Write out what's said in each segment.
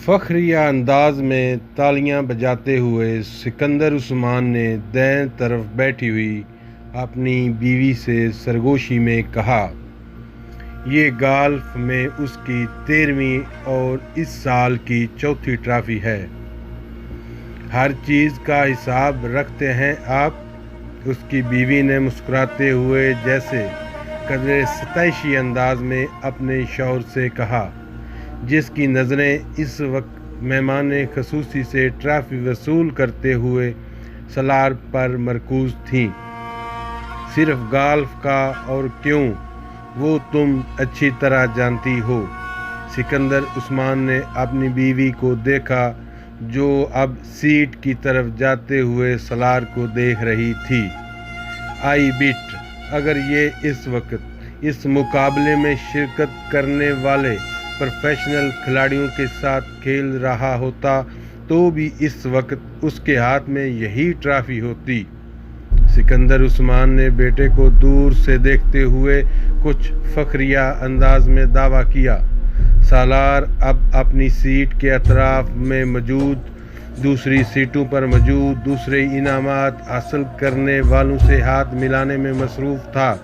فخریہ انداز میں تالیاں بجاتے ہوئے سکندر عثمان نے دائیں طرف بیٹھی ہوئی اپنی بیوی سے سرگوشی میں کہا۔ یہ گالف میں اس کی 13ویں اور اس سال کی چوتھی ٹرافی ہے۔ ہر چیز کا حساب رکھتے ہیں آپ؟ اس کی بیوی نے مسکراتے ہوئے جیسے قدرے ستائشی انداز میں اپنے شوہر سے کہا، جس کی نظریں اس وقت مہمان خصوصی سے ٹرافی وصول کرتے ہوئے سالار پر مرکوز تھیں۔ صرف گالف کا، اور کیوں، وہ تم اچھی طرح جانتی ہو۔ سکندر عثمان نے اپنی بیوی کو دیکھا جو اب سیٹ کی طرف جاتے ہوئے سالار کو دیکھ رہی تھی۔ آئی بیٹ، اگر یہ اس وقت اس مقابلے میں شرکت کرنے والے پروفیشنل کھلاڑیوں کے ساتھ کھیل رہا ہوتا تو بھی اس وقت اس کے ہاتھ میں یہی ٹرافی ہوتی۔ سکندر عثمان نے بیٹے کو دور سے دیکھتے ہوئے کچھ فخریہ انداز میں دعویٰ کیا۔ سالار اب اپنی سیٹ کے اطراف میں موجود دوسری سیٹوں پر موجود دوسرے انعامات حاصل کرنے والوں سے ہاتھ ملانے میں مصروف تھا۔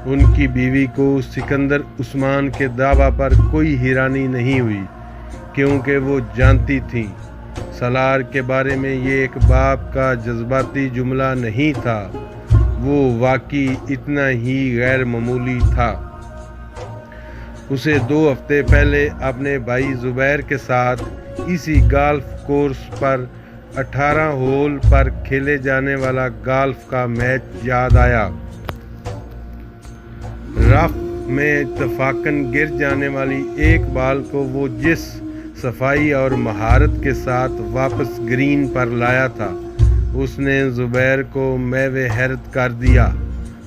ان کی بیوی کو سکندر عثمان کے دعویٰ پر کوئی حیرانی نہیں ہوئی، کیونکہ وہ جانتی تھیں سالار کے بارے میں یہ ایک باپ کا جذباتی جملہ نہیں تھا، وہ واقعی اتنا ہی غیر معمولی تھا۔ اسے 2 ہفتے پہلے اپنے بھائی زبیر کے ساتھ اسی گالف کورس پر 18 ہول پر کھیلے جانے والا گالف کا میچ یاد آیا۔ رف میں اتفاقاً گر جانے والی ایک بال کو وہ جس صفائی اور مہارت کے ساتھ واپس گرین پر لایا تھا، اس نے زبیر کو محو حیرت کر دیا۔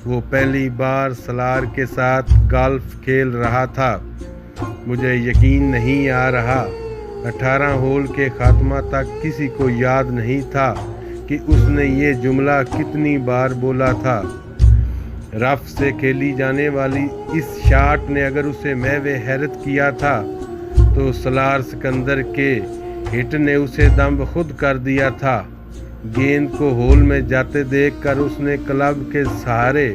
وہ پہلی بار سالار کے ساتھ گالف کھیل رہا تھا۔ مجھے یقین نہیں آ رہا۔ 18 ہول کے خاتمہ تک کسی کو یاد نہیں تھا کہ اس نے یہ جملہ کتنی بار بولا تھا۔ رف سے کھیلی جانے والی اس شاٹ نے اگر اسے محو حیرت کیا تھا تو سالار سکندر کے ہٹ نے اسے دم خود کر دیا تھا۔ گیند کو ہول میں جاتے دیکھ کر اس نے کلب کے سہارے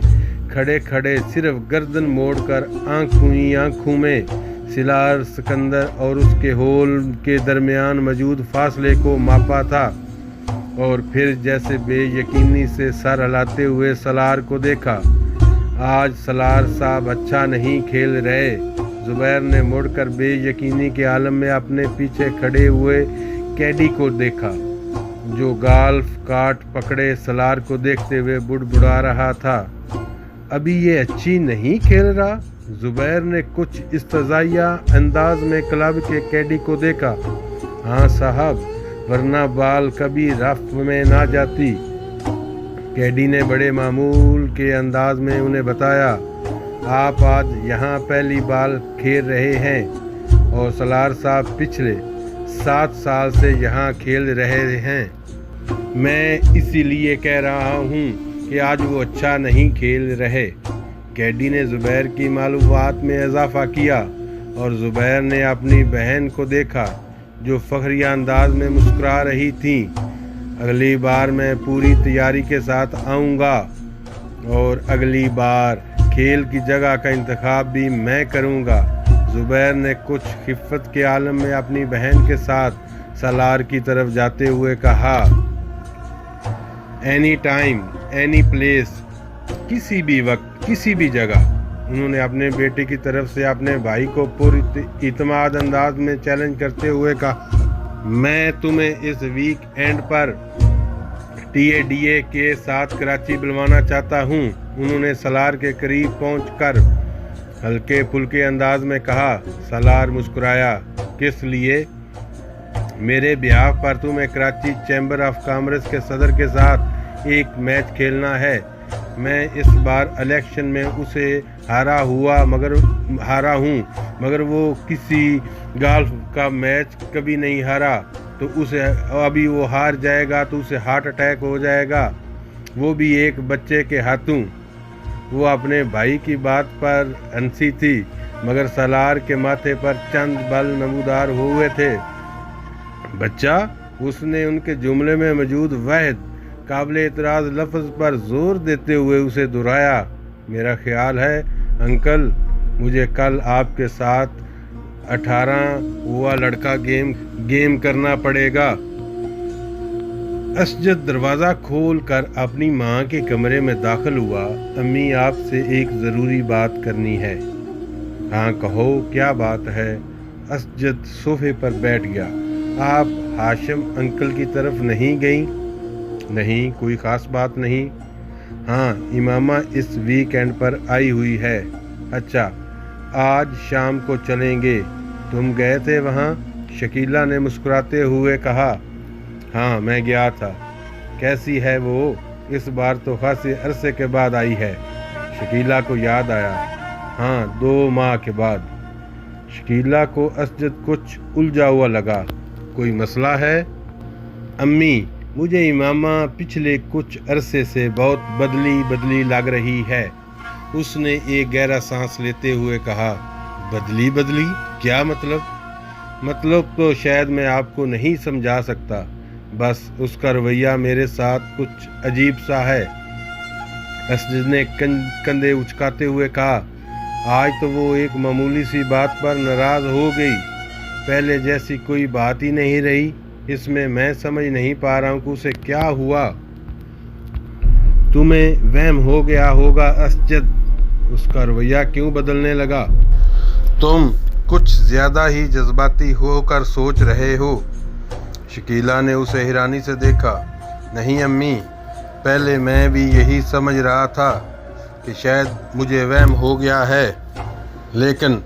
کھڑے کھڑے صرف گردن موڑ کر آنکھوں میں سالار سکندر اور اس کے ہول کے درمیان موجود فاصلے کو ماپا تھا، اور پھر جیسے بے یقینی سے سر ہلاتے ہوئے سالار کو دیکھا۔ آج سالار صاحب اچھا نہیں کھیل رہے۔ زبیر نے مڑ کر بے یقینی کے عالم میں اپنے پیچھے کھڑے ہوئے کیڈی کو دیکھا، جو گالف کارٹ پکڑے سالار کو دیکھتے ہوئے بڑبڑا رہا تھا۔ ابھی یہ اچھی نہیں کھیل رہا؟ زبیر نے کچھ استہزائیہ انداز میں کلب کے کیڈی کو دیکھا۔ ہاں صاحب، ورنہ بال کبھی رف میں نہ جاتی۔ کیڈی نے بڑے معمول کے انداز میں انہیں بتایا، آپ آج یہاں پہلی بال کھیل رہے ہیں، اور سالار صاحب پچھلے 7 سال سے یہاں کھیل رہے ہیں۔ میں اسی لیے کہہ رہا ہوں کہ آج وہ اچھا نہیں کھیل رہے۔ کیڈی نے زبیر کی معلومات میں اضافہ کیا، اور زبیر نے اپنی بہن کو دیکھا جو فخریہ انداز میں مسکرا رہی تھیں۔ اگلی بار میں پوری تیاری کے ساتھ آؤں گا، اور اگلی بار کھیل کی جگہ کا انتخاب بھی میں کروں گا۔ زبیر نے کچھ خفت کے عالم میں اپنی بہن کے ساتھ سالار کی طرف جاتے ہوئے کہا، اینی ٹائم، اینی پلیس، کسی بھی وقت، کسی بھی جگہ۔ انہوں نے اپنے بیٹے کی طرف سے اپنے بھائی کو پر اعتماد انداز میں چیلنج کرتے ہوئے کہا، میں تمہیں اس ویک اینڈ پر TADA کے ساتھ کراچی بلوانا چاہتا ہوں۔ انہوں نے سالار کے قریب پہنچ کر ہلکے پھلکے انداز میں کہا۔ سالار مسکرایا، کس لیے؟ میرے بیہاف پر تمہیں کراچی چیمبر آف کامرس کے صدر کے ساتھ ایک میچ کھیلنا ہے۔ میں اس بار الیکشن میں اسے ہارا ہوں، مگر وہ کسی گالف کا میچ کبھی نہیں ہارا، تو اسے ابھی وہ ہار جائے گا تو اسے ہارٹ اٹیک ہو جائے گا، وہ بھی ایک بچے کے ہاتھوں۔ وہ اپنے بھائی کی بات پر ہنسی تھی، مگر سالار کے ماتھے پر چند بل نمودار ہوئے تھے۔ بچہ، اس نے ان کے جملے میں موجود واحد قابل اعتراض لفظ پر زور دیتے ہوئے اسے دہرایا۔ میرا خیال ہے انکل، مجھے کل آپ کے ساتھ 18 ہوا لڑکا گیم کرنا پڑے گا۔ اسجد دروازہ کھول کر اپنی ماں کے کمرے میں داخل ہوا۔ امی، آپ سے ایک ضروری بات کرنی ہے۔ ہاں کہو، کیا بات ہے؟ اسجد صوفے پر بیٹھ گیا۔ آپ ہاشم انکل کی طرف نہیں گئیں؟ نہیں، کوئی خاص بات نہیں۔ ہاں، امامہ اس ویک اینڈ پر آئی ہوئی ہے۔ اچھا، آج شام کو چلیں گے۔ تم گئے تھے وہاں؟ شکیلہ نے مسکراتے ہوئے کہا۔ ہاں، میں گیا تھا۔ کیسی ہے وہ؟ اس بار تو خاصے عرصے کے بعد آئی ہے۔ شکیلہ کو یاد آیا۔ ہاں، 2 ماہ کے بعد۔ شکیلہ کو اسجد کچھ الجھا ہوا لگا۔ کوئی مسئلہ ہے؟ امی، مجھے امامہ پچھلے کچھ عرصے سے بہت بدلی لگ رہی ہے۔ اس نے ایک گہرا سانس لیتے ہوئے کہا۔ بدلی؟ کیا مطلب؟ مطلب تو شاید میں آپ کو نہیں سمجھا سکتا، بس اس کا رویہ میرے ساتھ کچھ عجیب سا ہے۔ اسجد نے کندھے اچکاتے ہوئے کہا۔ آج تو وہ ایک معمولی سی بات پر ناراض ہو گئی، پہلے جیسی کوئی بات ہی نہیں رہی۔ اس میں سمجھ نہیں پا رہا ہوں کہ اسے کیا ہوا۔ تمہیں وہم ہو گیا ہوگا اسجد، اس کا رویہ کیوں بدلنے لگا؟ تم کچھ زیادہ ہی جذباتی ہو کر سوچ رہے ہو۔ شکیلہ نے اسے حیرانی سے دیکھا۔ نہیں امی، پہلے میں بھی یہی سمجھ رہا تھا کہ شاید مجھے وہم ہو گیا ہے، لیکن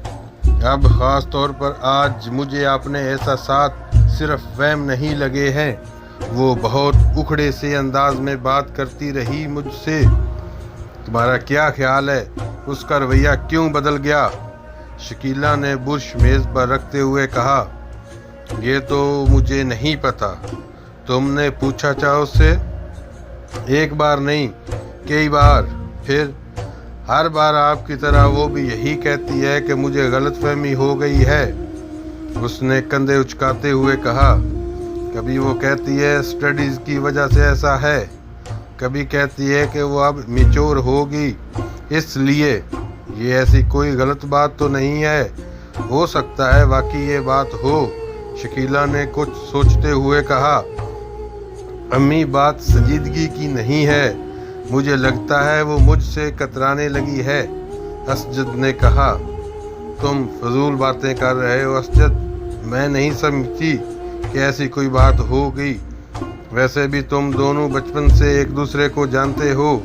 اب خاص طور پر آج مجھے اپنے احساسات صرف وہم نہیں لگے ہیں۔ وہ بہت اکھڑے سے انداز میں بات کرتی رہی مجھ سے۔ تمہارا کیا خیال ہے اس کا رویہ کیوں بدل گیا؟ شکیلہ نے برش میز پر رکھتے ہوئے کہا۔ یہ تو مجھے نہیں پتا۔ تم نے پوچھا چاہو اس سے؟ ایک بار نہیں، کئی بار۔ پھر ہر بار آپ کی طرح وہ بھی یہی کہتی ہے کہ مجھے غلط فہمی ہو گئی ہے۔ اس نے کندھے اچکاتے ہوئے کہا۔ کبھی وہ کہتی ہے اسٹڈیز کی وجہ سے ایسا ہے، کبھی کہتی ہے کہ وہ اب میچور ہوگی اس لیے۔ یہ ایسی کوئی غلط بات تو نہیں ہے؟ ہو سکتا ہے واقعی یہ بات ہو، شکیلہ نے کچھ سوچتے ہوئے کہا۔ امی، بات سنجیدگی کی نہیں ہے، مجھے لگتا ہے وہ مجھ سے کترانے لگی ہے، اسجد نے کہا۔ تم فضول باتیں کر رہے ہو اسجد، میں نہیں سمجھتی کہ ایسی کوئی بات ہوگی۔ ویسے بھی تم دونوں بچپن سے ایک دوسرے کو جانتے ہو،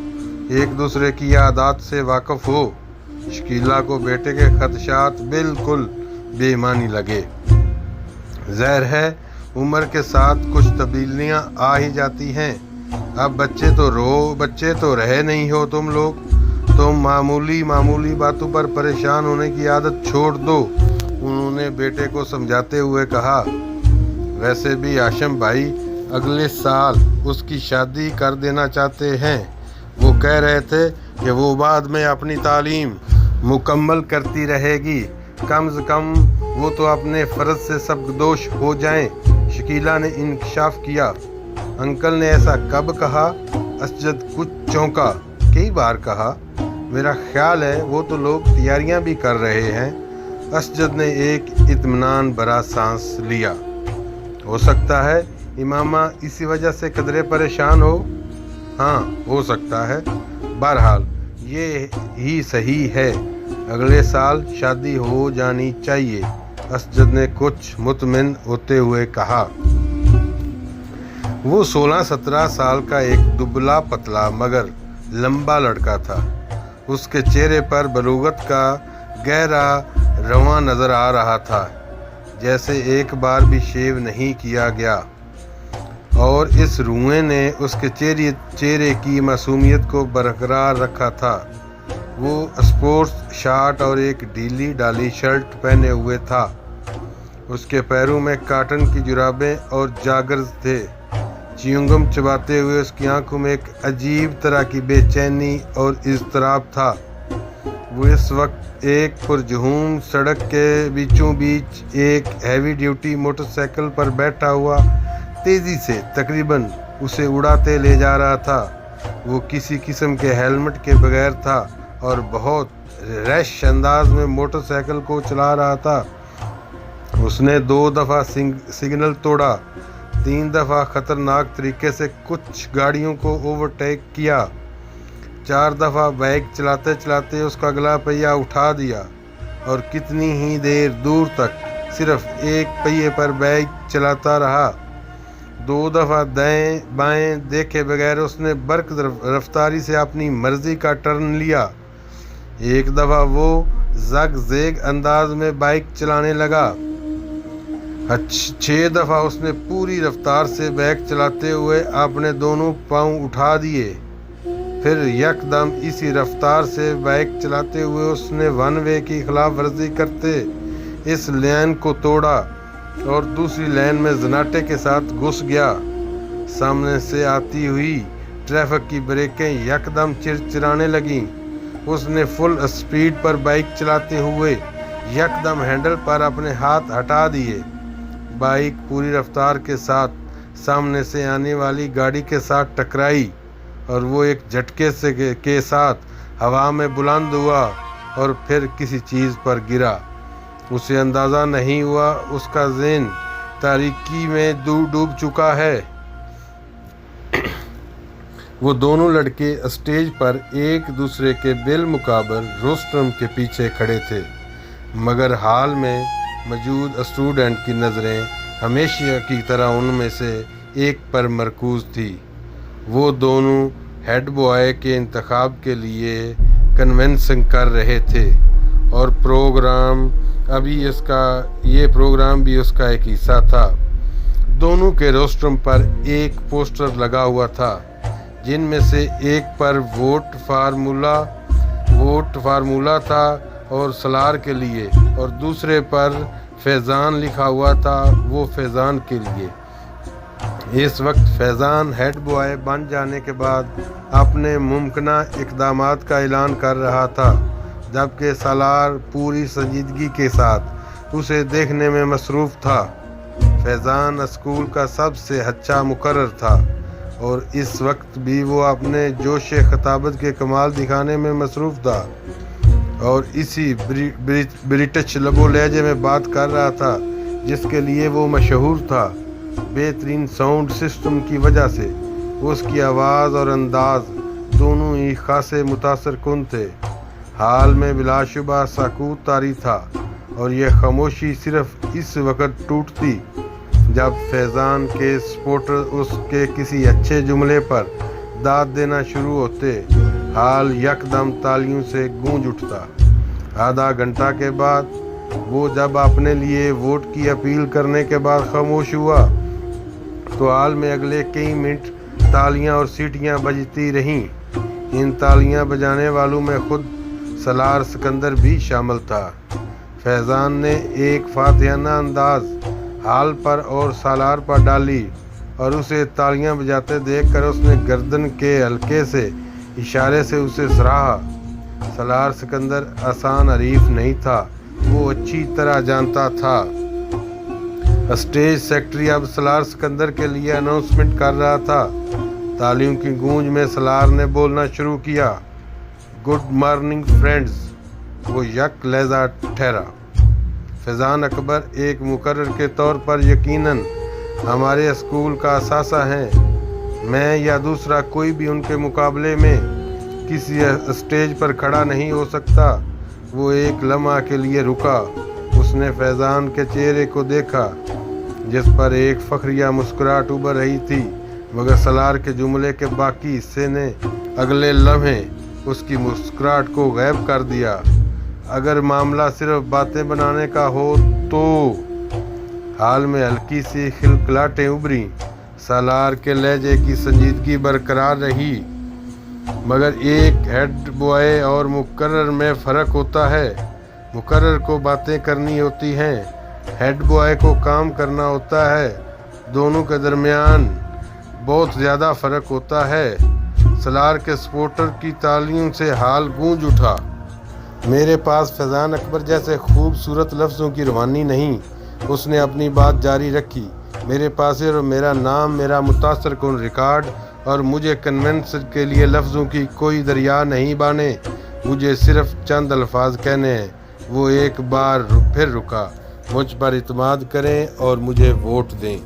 ایک دوسرے کی عادات سے واقف ہو۔ شکیلہ کو بیٹے کے خدشات بالکل بے معنی لگے۔ ظاہر ہے عمر کے ساتھ کچھ تبدیلیاں آ ہی جاتی ہیں۔ اب بچے تو رہے نہیں ہو تم لوگ۔ تم معمولی باتوں پر پریشان ہونے کی عادت چھوڑ دو، انہوں نے بیٹے کو سمجھاتے ہوئے کہا۔ ویسے بھی ہاشم بھائی اگلے سال اس کی شادی کر دینا چاہتے ہیں۔ وہ کہہ رہے تھے کہ وہ بعد میں اپنی تعلیم مکمل کرتی رہے گی، کم از کم وہ تو اپنے فرض سے سبکدوش ہو جائیں، شکیلہ نے انکشاف کیا۔ انکل نے ایسا کب کہا؟ اسجد کچھ چونکا۔ کئی بار کہا، میرا خیال ہے وہ تو لوگ تیاریاں بھی کر رہے ہیں۔ اسجد نے ایک اطمینان بھرا سانس لیا۔ ہو سکتا ہے امامہ اسی وجہ سے قدرے پریشان ہو۔ ہاں، ہو سکتا ہے۔ بہرحال یہ ہی صحیح ہے، اگلے سال شادی ہو جانی چاہیے، اسجد نے کچھ مطمئن ہوتے ہوئے کہا۔ وہ 16-17 سال کا ایک دبلا پتلا مگر لمبا لڑکا تھا۔ اس کے چہرے پر بلوغت کا گہرا رواں نظر آ رہا تھا، جیسے ایک بار بھی شیو نہیں کیا گیا، اور اس روئیں نے اس کے چہرے کی معصومیت کو برقرار رکھا تھا۔ وہ اسپورٹس شارٹ اور ایک ڈھیلی ڈالی شرٹ پہنے ہوئے تھا۔ اس کے پیروں میں کاٹن کی جرابیں اور جاگرز تھے۔ چیونگم چباتے ہوئے اس کی آنکھوں میں ایک عجیب طرح کی بے چینی اور اضطراب تھا۔ وہ اس وقت ایک پرجہوم سڑک کے بیچوں بیچ ایک ہیوی ڈیوٹی موٹر سائیکل پر بیٹھا ہوا تیزی سے تقریباً اسے اڑاتے لے جا رہا تھا۔ وہ کسی قسم کے ہیلمٹ کے بغیر تھا اور بہت ریش انداز میں موٹر سائیکل کو چلا رہا تھا۔ اس نے 2 دفعہ سگنل توڑا، 3 دفعہ خطرناک طریقے سے کچھ گاڑیوں کو اوورٹیک کیا، 4 دفعہ بائک چلاتے چلاتے اس کا اگلا پہیہ اٹھا دیا اور کتنی ہی دیر دور تک صرف ایک پہیے پر بائک چلاتا رہا۔ 2 دفعہ دائیں بائیں دیکھے بغیر اس نے برق رفتاری سے اپنی مرضی کا ٹرن لیا۔ ایک دفعہ وہ زگ زیگ انداز میں بائک چلانے لگا۔ 6 دفعہ اس نے پوری رفتار سے بائک چلاتے ہوئے اپنے دونوں پاؤں اٹھا دیے۔ پھر یکدم اسی رفتار سے بائک چلاتے ہوئے اس نے 1 وے کی خلاف ورزی کرتے اس لین کو توڑا اور دوسری لین میں زناٹے کے ساتھ گھس گیا۔ سامنے سے آتی ہوئی ٹریفک کی بریکیں یکدم چرچرانے لگیں۔ اس نے فل اسپیڈ پر بائک چلاتے ہوئے یکدم ہینڈل پر اپنے ہاتھ ہٹا دیے۔ بائک پوری رفتار کے ساتھ سامنے سے آنے والی گاڑی کے ساتھ ٹکرائی اور وہ ایک جھٹکے کے ساتھ ہوا میں بلند ہوا اور پھر کسی چیز پر گرا۔ اسے اندازہ نہیں ہوا اس کا ذہن تاریکی میں ڈوب چکا ہے۔ وہ دونوں لڑکے اسٹیج پر ایک دوسرے کے بالمقابل روسٹرم کے پیچھے کھڑے تھے، مگر ہال میں موجود اسٹوڈنٹ کی نظریں ہمیشہ کی طرح ان میں سے ایک پر مرکوز تھی۔ وہ دونوں ہیڈ بوائے کے انتخاب کے لیے کنونسنگ کر رہے تھے اور یہ پروگرام بھی اس کا ایک حصہ تھا۔ دونوں کے روسٹرم پر ایک پوسٹر لگا ہوا تھا، جن میں سے ایک پر ووٹ فارمولا تھا اور سالار کے لیے، اور دوسرے پر فیضان لکھا ہوا تھا، وہ فیضان کے لیے۔ اس وقت فیضان ہیڈ بوائے بن جانے کے بعد اپنے ممکنہ اقدامات کا اعلان کر رہا تھا، جبکہ سالار پوری سنجیدگی کے ساتھ اسے دیکھنے میں مصروف تھا۔ فیضان اسکول کا سب سے اچھا مقرر تھا اور اس وقت بھی وہ اپنے جوش خطابت کے کمال دکھانے میں مصروف تھا اور اسی برٹش لب و لہجے میں بات کر رہا تھا جس کے لیے وہ مشہور تھا۔ بہترین ساؤنڈ سسٹم کی وجہ سے اس کی آواز اور انداز دونوں ہی خاصے متاثر کن تھے۔ حال میں بلا شبہ سکوت طاری تھا اور یہ خاموشی صرف اس وقت ٹوٹتی جب فیضان کے سپورٹر اس کے کسی اچھے جملے پر داد دینا شروع ہوتے۔ حال یکدم تالیوں سے گونج اٹھتا۔ آدھا گھنٹہ کے بعد وہ جب اپنے لیے ووٹ کی اپیل کرنے کے بعد خاموش ہوا تو حال میں اگلے کئی منٹ تالیاں اور سیٹیاں بجتی رہیں۔ ان تالیاں بجانے والوں میں خود سالار سکندر بھی شامل تھا۔ فیضان نے ایک فاتحانہ انداز حال پر اور سالار پر ڈالی اور اسے تالیاں بجاتے دیکھ کر اس نے گردن کے حلقے سے اشارے سے اسے سراہا۔ سالار سکندر آسان حریف نہیں تھا، وہ اچھی طرح جانتا تھا۔ اسٹیج سیکرٹری اب سالار سکندر کے لیے اناؤنسمنٹ کر رہا تھا۔ تالیوں کی گونج میں سالار نے بولنا شروع کیا، گڈ مارننگ فرینڈز۔ وہ یک لہجہ ٹھہرا۔ فیضان اکبر ایک مقرر کے طور پر یقیناً ہمارے اسکول کا اثاثہ ہیں۔ میں یا دوسرا کوئی بھی ان کے مقابلے میں کسی اسٹیج پر کھڑا نہیں ہو سکتا۔ وہ ایک لمحہ کے لیے رکا۔ اس نے فیضان کے چہرے کو دیکھا جس پر ایک فخریہ مسکراہٹ ابھر رہی تھی، مگر سالار کے جملے کے باقی حصے نے اگلے لمحے اس کی مسکراہٹ کو غائب کر دیا۔ اگر معاملہ صرف باتیں بنانے کا ہو تو حال میں ہلکی سی کھلکھلاہٹیں ابھریں۔ سالار کے لہجے کی سنجیدگی برقرار رہی، مگر ایک ہیڈ بوائے اور مقرر میں فرق ہوتا ہے۔ مقرر کو باتیں کرنی ہوتی ہیں، ہیڈ بوائے کو کام کرنا ہوتا ہے۔ دونوں کے درمیان بہت زیادہ فرق ہوتا ہے۔ سالار کے سپورٹر کی تالیوں سے حال گونج اٹھا۔ میرے پاس فیضان اکبر جیسے خوبصورت لفظوں کی روانی نہیں۔ اس نے اپنی بات جاری رکھی۔ میرے پاس صرف میرا نام، میرا متاثر کن ریکارڈ اور مجھے کنونس کے لیے لفظوں کی کوئی دریا نہیں بانے۔ مجھے صرف چند الفاظ کہنے ہیں۔ وہ ایک بار پھر رکا۔ مجھ پر اعتماد کریں اور مجھے ووٹ دیں۔